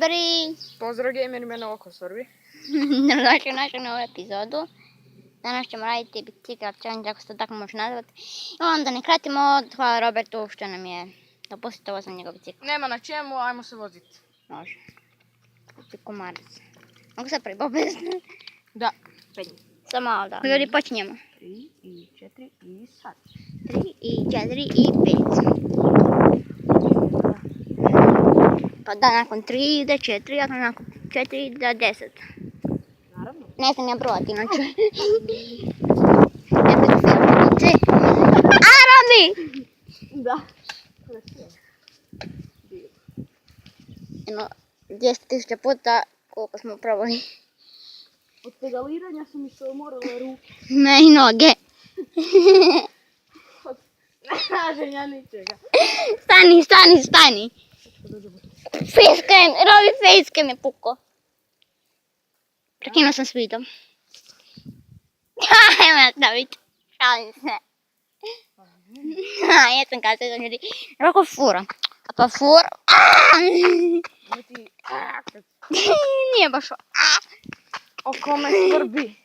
Bri! Pozdrav gamerima na Okosvorbi. Dobrodošli u našu novu epizodu. Danas ćemo raditi bicikl challenge, ako se to tako može nazvati. I onda ne kratimo, hvala Robertu što nam je dopustio voziti njegov bicikl. Nema na čemu, ajmo se voziti. Može. Kupi komarac. Mogu sad prvi popest? Da, penji. Samo malo da. Ljudi, počinjemo. 3 i 4 i sad. 3 i 4 i 5. Pa da, nakon 3 ide 4, a nakon 4 ide 10. Naravno. Ne znam ja brojati inače. Epic fail. Arabi! Da. Jedno 10.000 puta koliko smo probali. Od pedaliranja su mi se umorale ruke. Me i noge. Ne kažem ja ničega. Stani. Facecam, Robi facecam je puko. Prekinuo sam s vidom. Ajmo nastaviti. Šalim se. Ja sam kada se ljudi. Roko fura. A pa fura. Nije baš O kome svrbi.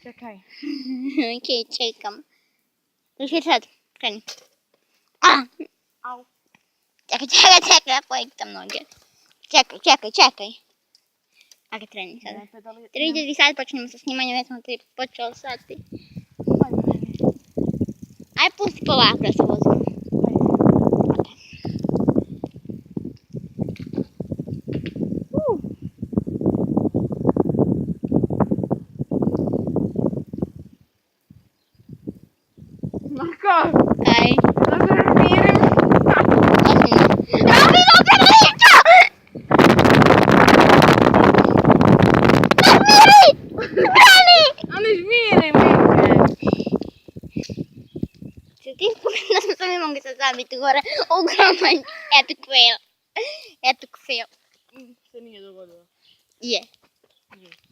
Čekaj. Okej, čekam. Više sad, kreni. Au. Čekaj, ja pojektam noge. Čekaj. Ajde, kreni sada. 3 sad počnemo sa snimanjem, već smo počeli sati. Aj, pusti polako da se vozimo. Marko, Aj. da se mirim. Robi, dobro, ličo! Miri! Brani! A ne žmirim. Se ti da smo sami mogli se zabiti gore. Ogroman epic fail. Se nije dogodilo. Je.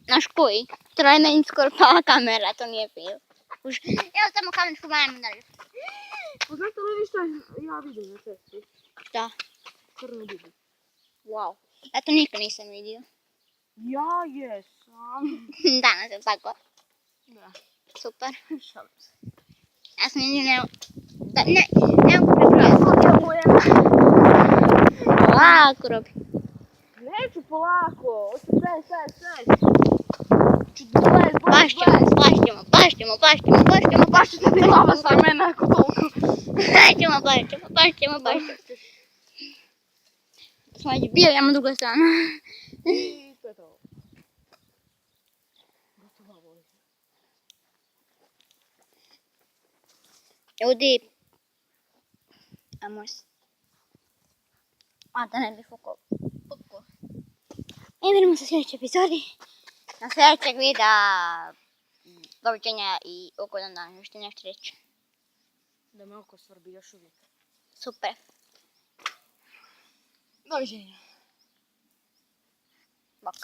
Znaš koji? Traje meni skoro pala kamera, to nije fail. Evo samo kamerčku majem dalje. Znate li vi što ja vidim na cesti? Šta? Crnu dubu. Wow. Ja to nikad nisam vidio. Ja jesam. Danas je tako. Da. Super. Šalim se. Ja sam jedino ne mogu prebrojati. Polako, Robi. Neću polako. Hoću sve. Plašćemo. Pašćete ti glava sa mene ako toliko. Plašćemo. Smo već bili, imamo drugu stranu. I to je to. Gotovo voli. Ljudi. Ajmo se. A da ne bih fukao. I vidimo se u sljedećoj epizodi. Na sljedećeg videa. Doviđenja i ugodan dan. Još ti nešto reći. Da me oko svrbi još uvijek. Super. Doviđenja. Bok.